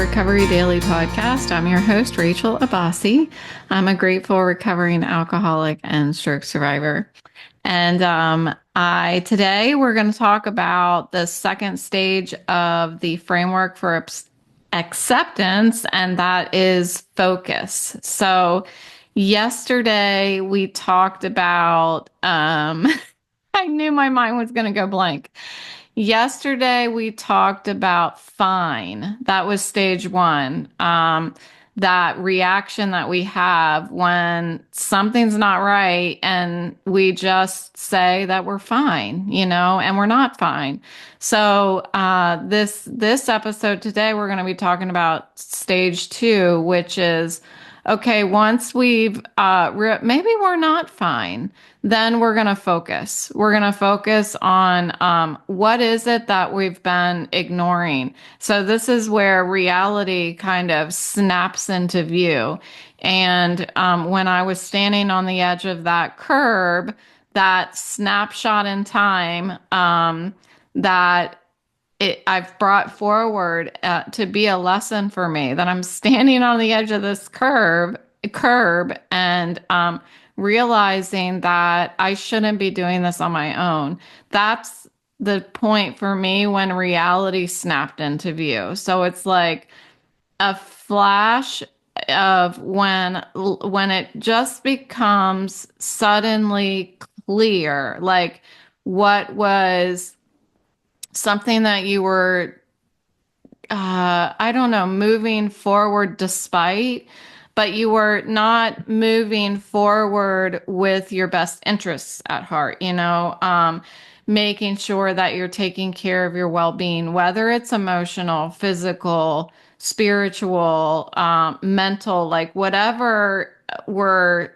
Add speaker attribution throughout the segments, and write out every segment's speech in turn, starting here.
Speaker 1: Recovery Daily podcast. I'm your host, Rachel Abassi. I'm a grateful recovering alcoholic and stroke survivor. And today we're going to talk about the second stage of the framework for acceptance, and that is focus. So yesterday we talked about, I knew my mind was going to go blank. Yesterday, we talked about fine. That was stage one. That reaction that we have when something's not right and we just say that we're fine, and we're not fine. So this episode today, we're going to be talking about stage two, which is okay, once we've, maybe we're not fine, then we're going to focus. We're going to focus on what is it that we've been ignoring. So this is where reality kind of snaps into view. And when I was standing on the edge of that curb, that snapshot in time, that I've brought forward to be a lesson for me, that I'm standing on the edge of this curb and realizing that I shouldn't be doing this on my own. That's the point for me when reality snapped into view. So it's like a flash of when it just becomes suddenly clear, like what was something that you were, I don't know, moving forward despite, but you were not moving forward with your best interests at heart, making sure that you're taking care of your well-being, whether it's emotional, physical, spiritual, mental, like whatever were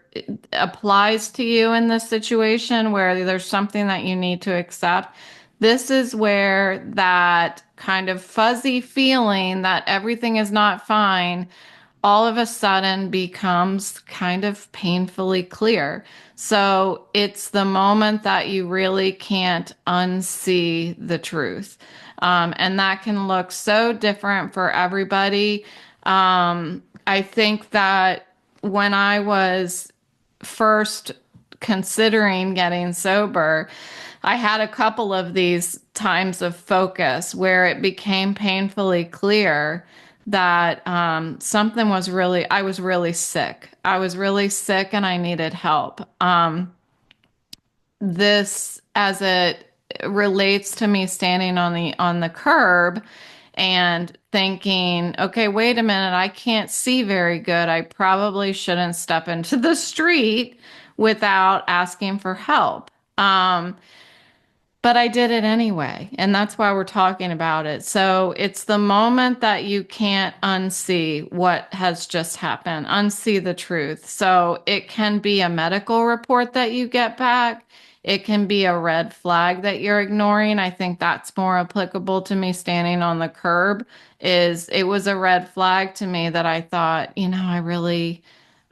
Speaker 1: applies to you in this situation where there's something that you need to accept. This is where that kind of fuzzy feeling that everything is not fine all of a sudden becomes kind of painfully clear. So it's the moment that you really can't unsee the truth. And that can look so different for everybody. I think that when I was first considering getting sober, I had a couple of these times of focus where it became painfully clear that something was really, I was really sick. I was really sick and I needed help. This, as it relates to me standing on the curb and thinking, okay, wait a minute, I can't see very good. I probably shouldn't step into the street without asking for help. But I did it anyway, and that's why we're talking about it. So it's the moment that you can't unsee what has just happened, unsee the truth. So it can be a medical report that you get back. It can be a red flag that you're ignoring. I think that's more applicable to me standing on the curb. It was a red flag to me that I thought,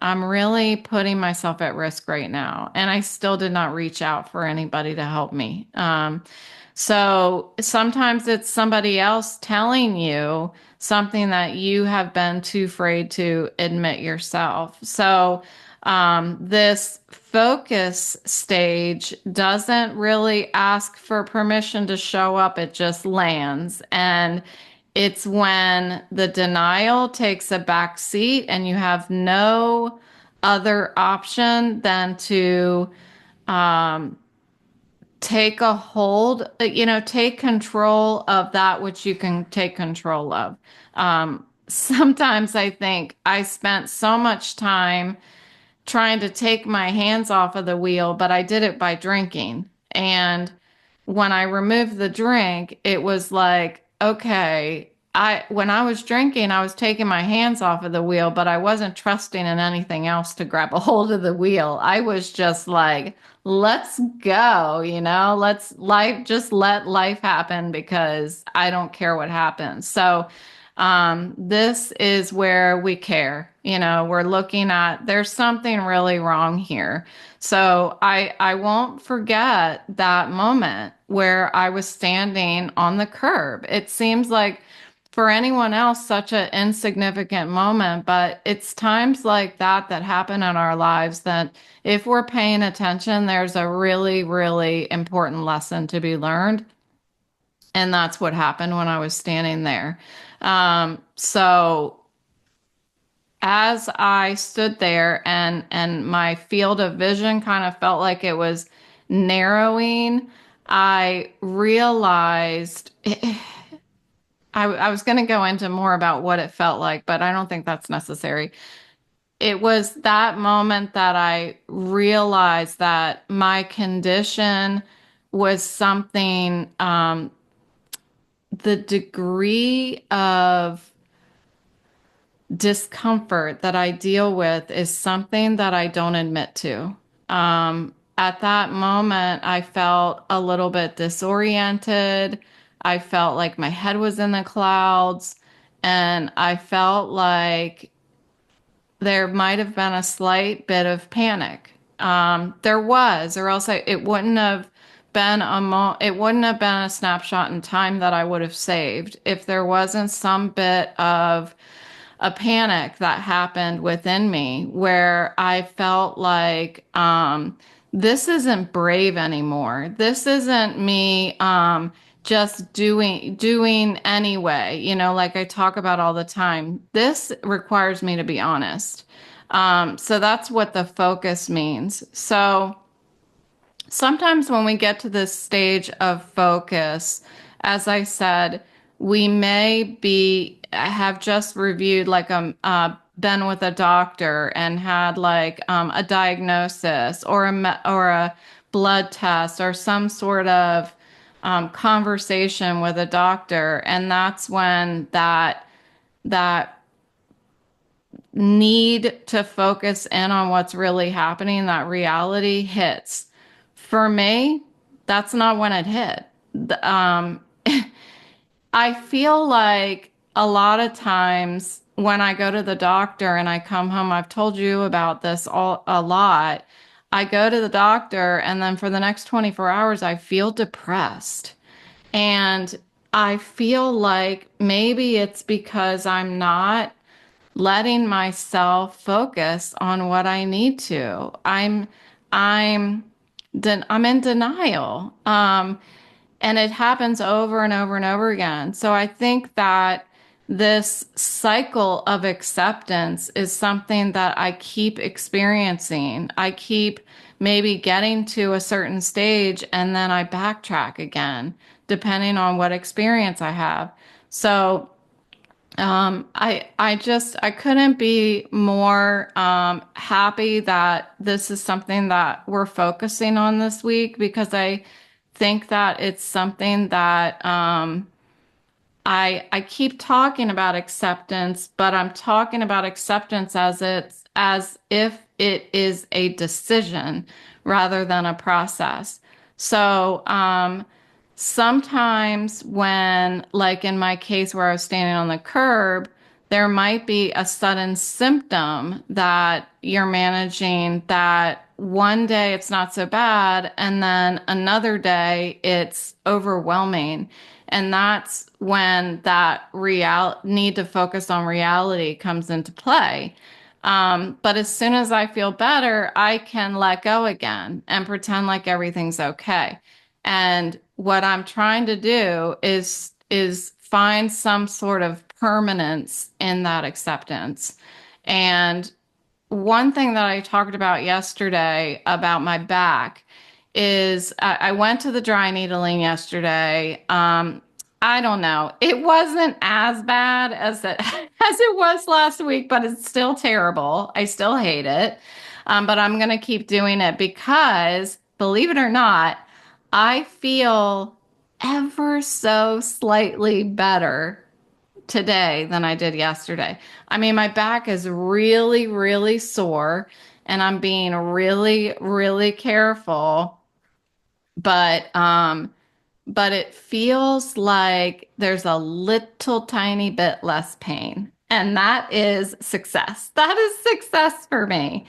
Speaker 1: I'm really putting myself at risk right now. And I still did not reach out for anybody to help me. So sometimes it's somebody else telling you something that you have been too afraid to admit yourself. So this focus stage doesn't really ask for permission to show up. It just lands. And it's when the denial takes a back seat and you have no other option than to take a hold, take control of that which you can take control of. Sometimes I think I spent so much time trying to take my hands off of the wheel, but I did it by drinking. And when I removed the drink, it was like, okay, when I was drinking, I was taking my hands off of the wheel, but I wasn't trusting in anything else to grab a hold of the wheel. I was just like, let's go, just let life happen because I don't care what happens. So this is where we care. We're looking at, there's something really wrong here. So I won't forget that moment where I was standing on the curb. It seems like for anyone else such an insignificant moment, but it's times like that that happen in our lives that if we're paying attention, there's a really, really important lesson to be learned. And that's what happened when I was standing there. So as I stood there and my field of vision kind of felt like it was narrowing, I realized I was going to go into more about what it felt like, but I don't think that's necessary. It was that moment that I realized that my condition was something, the degree of discomfort that I deal with is something that I don't admit to. At that moment, I felt a little bit disoriented. I felt like my head was in the clouds, and I felt like there might have been a slight bit of panic. There was, or else it wouldn't have been it wouldn't have been a snapshot in time that I would have saved if there wasn't some bit of a panic that happened within me where I felt like this isn't brave anymore. This isn't me just doing anyway. You know, like I talk about all the time. This requires me to be honest. So that's what the focus means. So sometimes when we get to this stage of focus, as I said, we may be have just reviewed like been with a doctor and had like a diagnosis or or a blood test or some sort of conversation with a doctor, and that's when that need to focus in on what's really happening, that reality hits. For me, that's not when it hit. I feel like a lot of times when I go to the doctor and I come home, I've told you about this a lot. I go to the doctor and then for the next 24 hours, I feel depressed. And I feel like maybe it's because I'm not letting myself focus on what I need to. I'm I'm in denial. And it happens over and over and over again. So I think that this cycle of acceptance is something that I keep experiencing. I keep maybe getting to a certain stage and then I backtrack again, depending on what experience I have. So I couldn't be more happy that this is something that we're focusing on this week because I think that it's something that I keep talking about acceptance, but I'm talking about acceptance as if it is a decision rather than a process. So sometimes when, like in my case where I was standing on the curb, there might be a sudden symptom that you're managing that one day it's not so bad, and then another day it's overwhelming. And that's when that need to focus on reality comes into play. But as soon as I feel better, I can let go again and pretend like everything's okay. And what I'm trying to do is find some sort of permanence in that acceptance. And one thing that I talked about yesterday about my back is I went to the dry needling yesterday. I don't know. It wasn't as bad as it as it was last week, but it's still terrible. I still hate it. But I'm gonna keep doing it because, believe it or not, I feel ever so slightly better today than I did yesterday. I mean, my back is really, really sore and I'm being really, really careful, but it feels like there's a little tiny bit less pain. And that is success. That is success for me.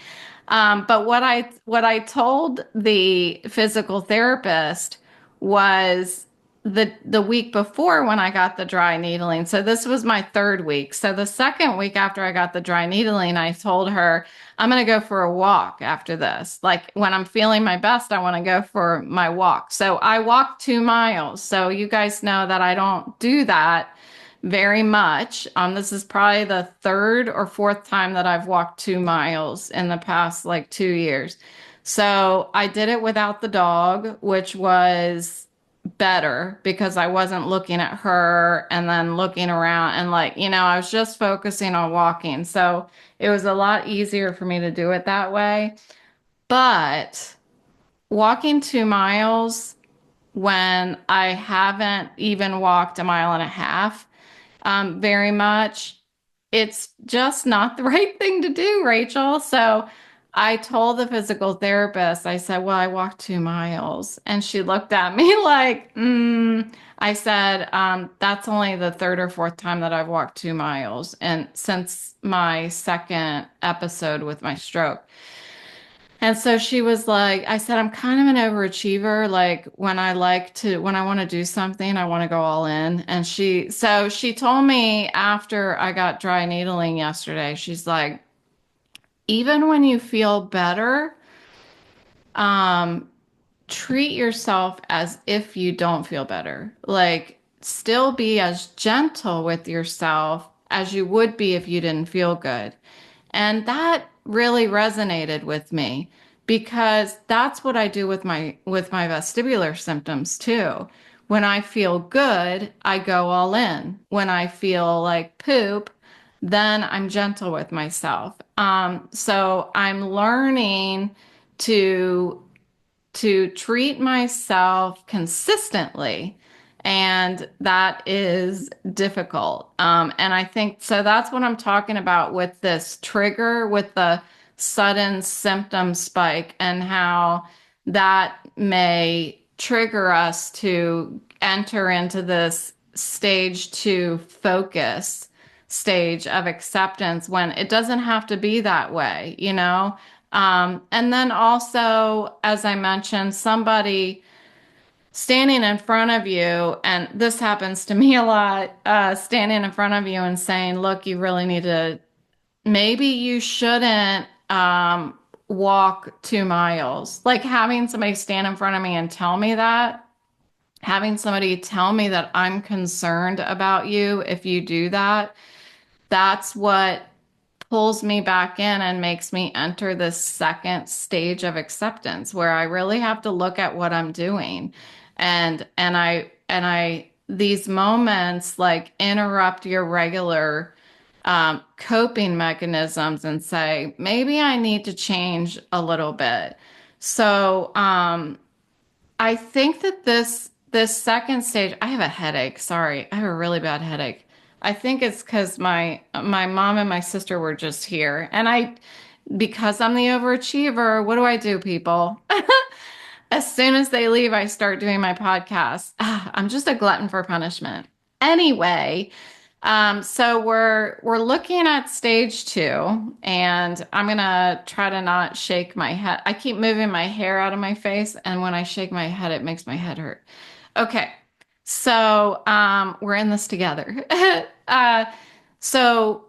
Speaker 1: But what I told the physical therapist was the week before when I got the dry needling. So this was my third week. So the second week after I got the dry needling, I told her, I'm going to go for a walk after this. Like when I'm feeling my best, I want to go for my walk. So I walked 2 miles. So you guys know that I don't do that very much. This is probably the third or fourth time that I've walked 2 miles in the past like 2 years. So I did it without the dog, which was better because I wasn't looking at her and then looking around and like, I was just focusing on walking. So it was a lot easier for me to do it that way. But walking 2 miles when I haven't even walked a mile and a half very much. It's just not the right thing to do, Rachel. So I told the physical therapist, I said, well, I walked 2 miles. And she looked at me like, I said, that's only the third or fourth time that I've walked 2 miles. And since my second episode with my stroke. And so she was like, I said, I'm kind of an overachiever. Like when I want to do something, I want to go all in. And so she told me after I got dry needling yesterday, she's like, even when you feel better, um, treat yourself as if you don't feel better. Like still be as gentle with yourself as you would be if you didn't feel good. And that really resonated with me because that's what I do with my vestibular symptoms too. When I feel good, I go all in. When I feel like poop, then I'm gentle with myself. So I'm learning to treat myself consistently. And that is difficult. And I think so that's what I'm talking about with this trigger, with the sudden symptom spike, and how that may trigger us to enter into this stage 2 focus stage of acceptance when it doesn't have to be that way. And then also, as I mentioned, somebody standing in front of you, and this happens to me a lot, standing in front of you and saying, look, you really need to, maybe you shouldn't walk 2 miles. Like having somebody stand in front of me and tell me that, having somebody tell me that I'm concerned about you if you do that, that's what pulls me back in and makes me enter this second stage of acceptance where I really have to look at what I'm doing. And I these moments like interrupt your regular coping mechanisms and say, maybe I need to change a little bit. So I think that this second stage, I have a headache. Sorry, I have a really bad headache. I think it's because my mom and my sister were just here, and because I'm the overachiever, what do I do, people? As soon as they leave, I start doing my podcast. I'm just a glutton for punishment. Anyway, so we're looking at stage 2, and I'm gonna try to not shake my head. I keep moving my hair out of my face, and when I shake my head, it makes my head hurt. Okay, so we're in this together. uh, so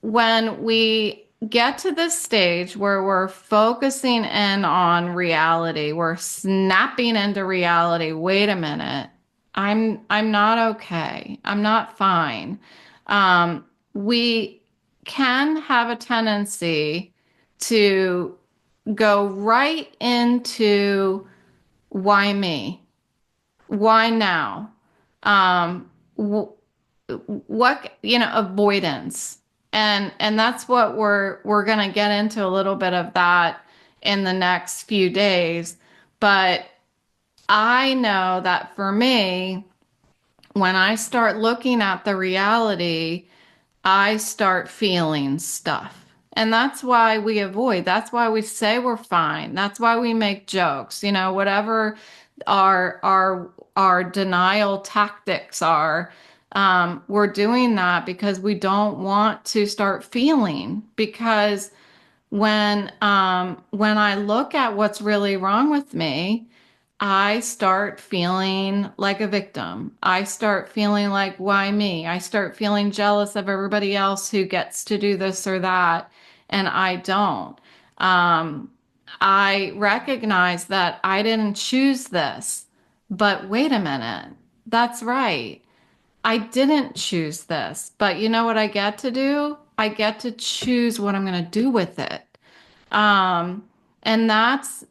Speaker 1: when we get to this stage where we're focusing in on reality, we're snapping into reality. Wait a minute. I'm not okay. I'm not fine. We can have a tendency to go right into why me? Why now? Um, what avoidance, and that's what we're going to get into a little bit of that in the next few days. But I know that for me, when I start looking at the reality, I start feeling stuff. And that's why we avoid. That's why we say we're fine. That's why we make jokes. Whatever our denial tactics are, we're doing that because we don't want to start feeling. Because when I look at what's really wrong with me, I start feeling like a victim. I start feeling like, why me? I start feeling jealous of everybody else who gets to do this or that, and I don't. Um, I recognize that I didn't choose this, but wait a minute. That's right. I didn't choose this, but you know what I get to do? I get to choose what I'm going to do with it. Um, and that's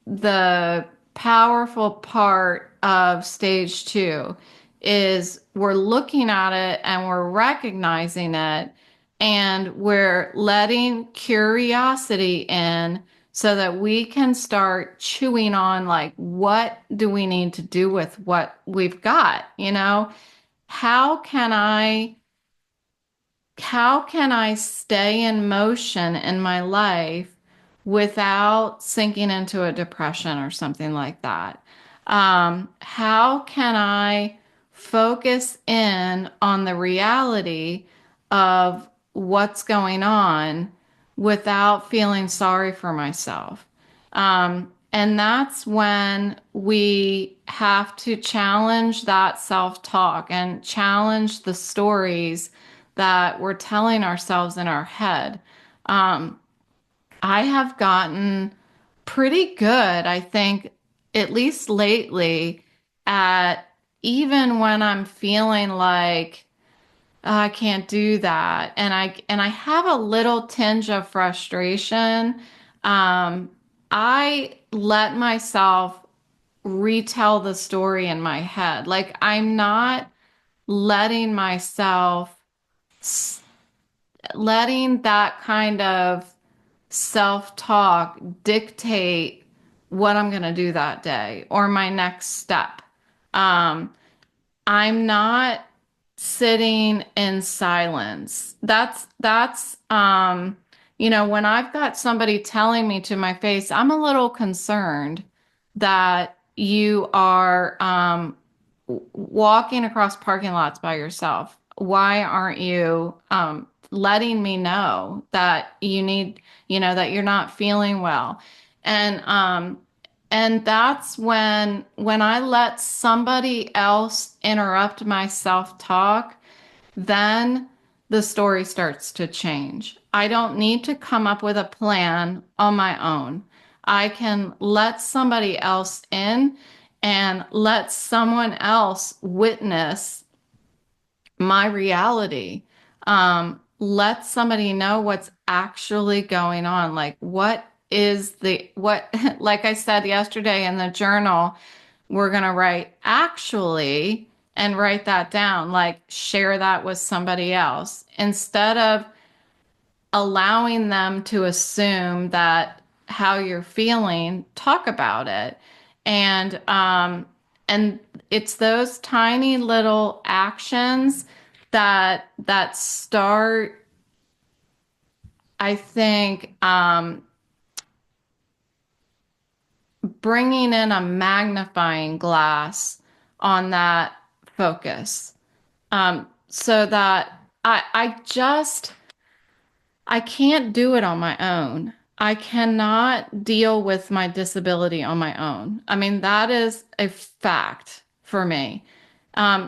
Speaker 1: the powerful part of stage two is we're looking at it and we're recognizing it and we're letting curiosity in so that we can start chewing on like what do we need to do with what we've got, you know? How can I how can I stay in motion in my life without sinking into a depression or something like that? How can I focus in on the reality of what's going on without feeling sorry for myself? And that's when we have to challenge that self talk and challenge the stories that we're telling ourselves in our head. Um, I have gotten pretty good, I think, at least lately, at even when I'm feeling like, "Oh, I can't do that, and I have a little tinge of frustration. Um, I let myself retell the story in my head. Like I'm not letting myself letting that kind of self talk dictate what I'm going to do that day or my next step. Um, I'm not sitting in silence. When I've got somebody telling me to my face, I'm a little concerned that you are walking across parking lots by yourself. Why aren't you letting me know that that you're not feeling well? And and that's when I let somebody else interrupt my self-talk, then the story starts to change. I don't need to come up with a plan on my own. I can let somebody else in and let someone else witness my reality. Let somebody know what's actually going on. Like, like I said yesterday in the journal, we're going to write actually and write that down, like share that with somebody else instead of allowing them to assume that how you're feeling, talk about it. And it's those tiny little actions that start, I think, bringing in a magnifying glass on that focus, so that I can't do it on my own. I cannot deal with my disability on my own. I mean, that is a fact for me.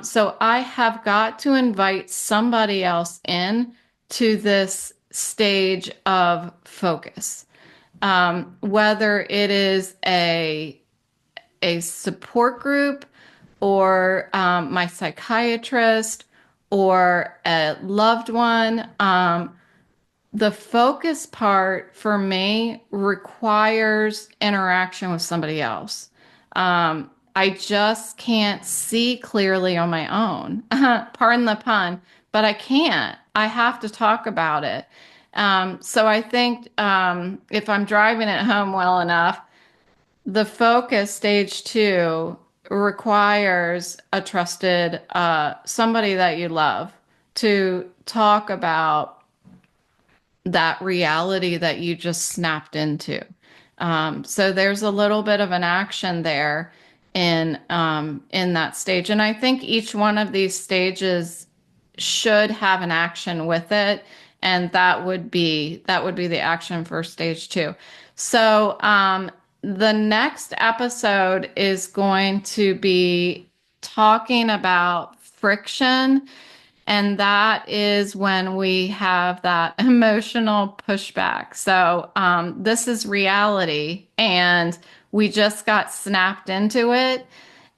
Speaker 1: So I have got to invite somebody else in to this stage of focus. Whether it is a support group or my psychiatrist or a loved one. The focus part for me requires interaction with somebody else. I just can't see clearly on my own. Pardon the pun, but I can't. I have to talk about it. So I think if I'm driving it home well enough, the focus stage two requires a trusted somebody that you love to talk about that reality that you just snapped into. So there's a little bit of an action there in that stage, and I think each one of these stages should have an action with it, and that would be the action for stage two. So the next episode is going to be talking about friction. And that is when we have that emotional pushback. So, this is reality, and we just got snapped into it.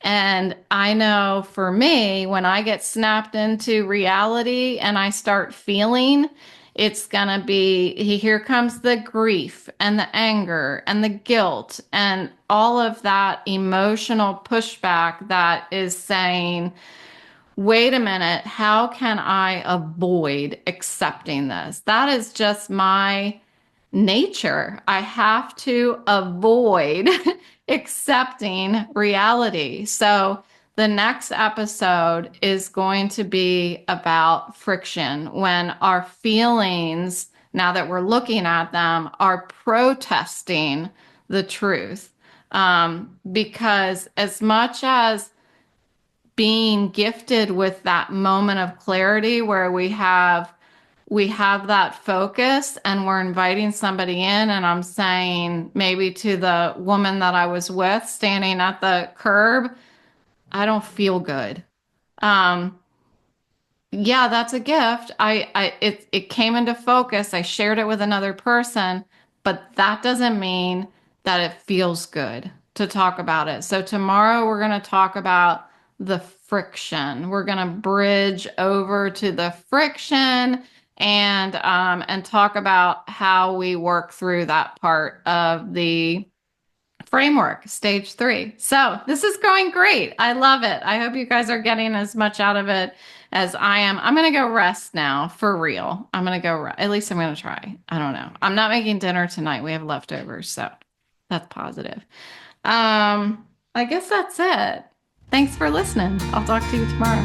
Speaker 1: And I know for me, when I get snapped into reality and I start feeling, it's gonna be here comes the grief and the anger and the guilt and all of that emotional pushback that is saying, wait a minute, how can I avoid accepting this? That is just my nature. I have to avoid accepting reality. So the next episode is going to be about friction when our feelings, now that we're looking at them, are protesting the truth. Because as much as being gifted with that moment of clarity where we have that focus and we're inviting somebody in, and I'm saying maybe to the woman that I was with standing at the curb, I don't feel good. um yeah, that's a gift. It came into focus. I shared it with another person, but that doesn't mean that it feels good to talk about it. So tomorrow we're going to talk about the friction. We're going to bridge over to the friction and talk about how we work through that part of the framework, stage 3. So this is going great. I love it. I hope you guys are getting as much out of it as I am. I'm going to go rest now for real. I'm going to go, at least I'm going to try. I don't know. I'm not making dinner tonight. We have leftovers. So that's positive. I guess that's it. Thanks for listening. I'll talk to you tomorrow.